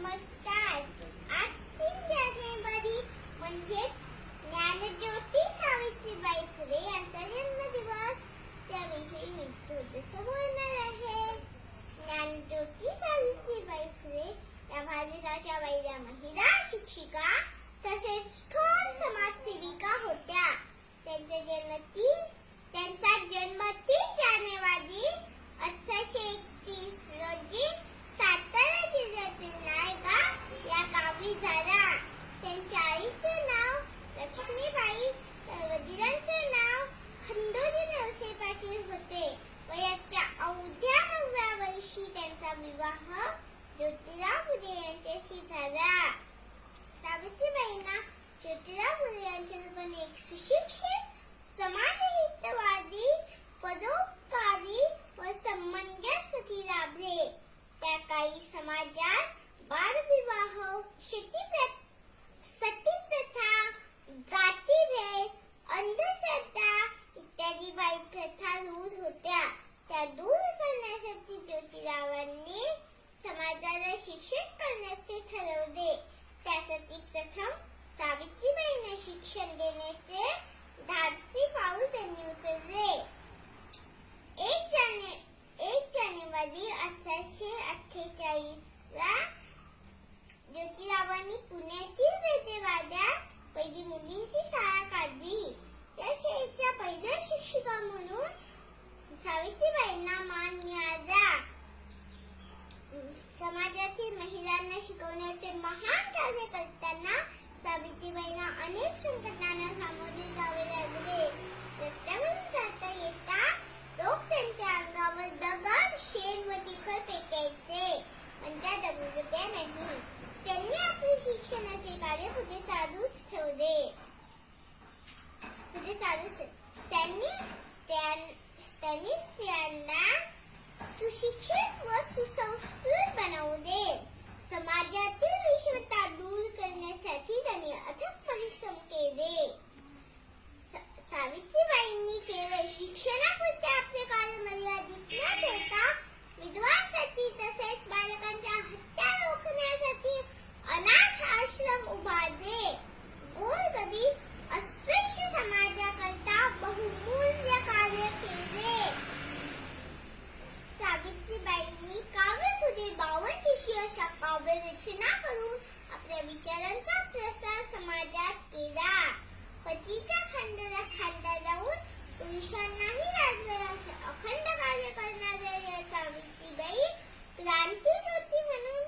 नमस्कार. आज 3 जानेवारी म्हणजेच ज्ञानज्योती सावित्रीबाई फुले यांचा जन्मदिवस. त्याविषयी मी थोडंसं बोलणार आहे. ज्ञानज्योती सावित्रीबाई फुले या भारताच्या पहिल्या महिला शिक्षिका तसेच थोर समाजसेविका होत्या. त्यांचा जन्म 3 जानेवारी 1831 रोजी सातारा जिल्ह्यातील नायगाव या गावी झाला. त्यांच्या आईचे नाव लक्ष्मीबाई तर वडिलांचे नाव खंडोजी नरसे पाटील होते. वयाच्या अवघ्या 9व्या वर्षी त्यांचा विवाह ज्योतिराव फुले यांच्याशी झाला. सावित्रीबाईंना ज्योतिराव फुले यांचे रूपाने एक सुशिक्षित, समाजहितवादी, परोपकारी व समंजस पती लाभले. त्या काळी समाजात बालविवाह, सतीप्रथा, जातीभेद, अंधश्रद्धा इत्यादी वाईट प्रथा दूर होत्या. त्या दूर करण्यासाठी ज्योतिरावांनी समाजाला शिक्षित करण्याचे ठरवले. त्यासाठी प्रथम सावित्रीबाईंना शिक्षण देण्याचे धाडसी पाऊल त्यांनी उचलले. 1 जानेवारी 1848 ला ज्योतिरावांनी पुण्यातील पेठेवाड्यात पहिली मुलींची शाळा काढली. त्या शाळेच्या पहिल्या शिक्षिका म्हणून सावित्रीबाईंना मान मिळाला. समाजातील महिलांना शिकवण्याचे महान कार्य करताना सावित्रीबाईंना अनेक संकटांना सामोरे जावे लागले. रस्त्यावरून जाता येता लोक त्यांच्या अंगावर दगड, शेण व चिखल फेकायचे, पण त्या दगडल्या नाही. त्यांनी आपले शिक्षणाचे कार्य पुढे चालूच ठेवले. त्यांनी स्त्रियांना सुशिक्षित व सुसंस्कृत बनवले. समाजातील विषमता दूर करण्यासाठी त्यांनी अथक परिश्रम केले. सावित्रीबाईंनी केवळ शिक्षणापुरते आपले कार्य मर्यादित न ठेवता विधवांसाठी तसेच बालकांच्या हत्या रोखण्यासाठी अनाथ आश्रम उभारले. गोरगरीब, अस्पृश्य समाजाकरता बहुमूल्य कार्य केले. सावित्रीबाईंनी काव्यपुढे 52 अशा काव्यरचना करून आपल्या विचारांचा प्रसार समाजात केला. पतीच्या खांद्याला खांदा लावून पुरुषांनाही वाचवेल असे अखंड कार्य करणाऱ्या या सावित्रीबाई क्रांतीज्योती म्हणून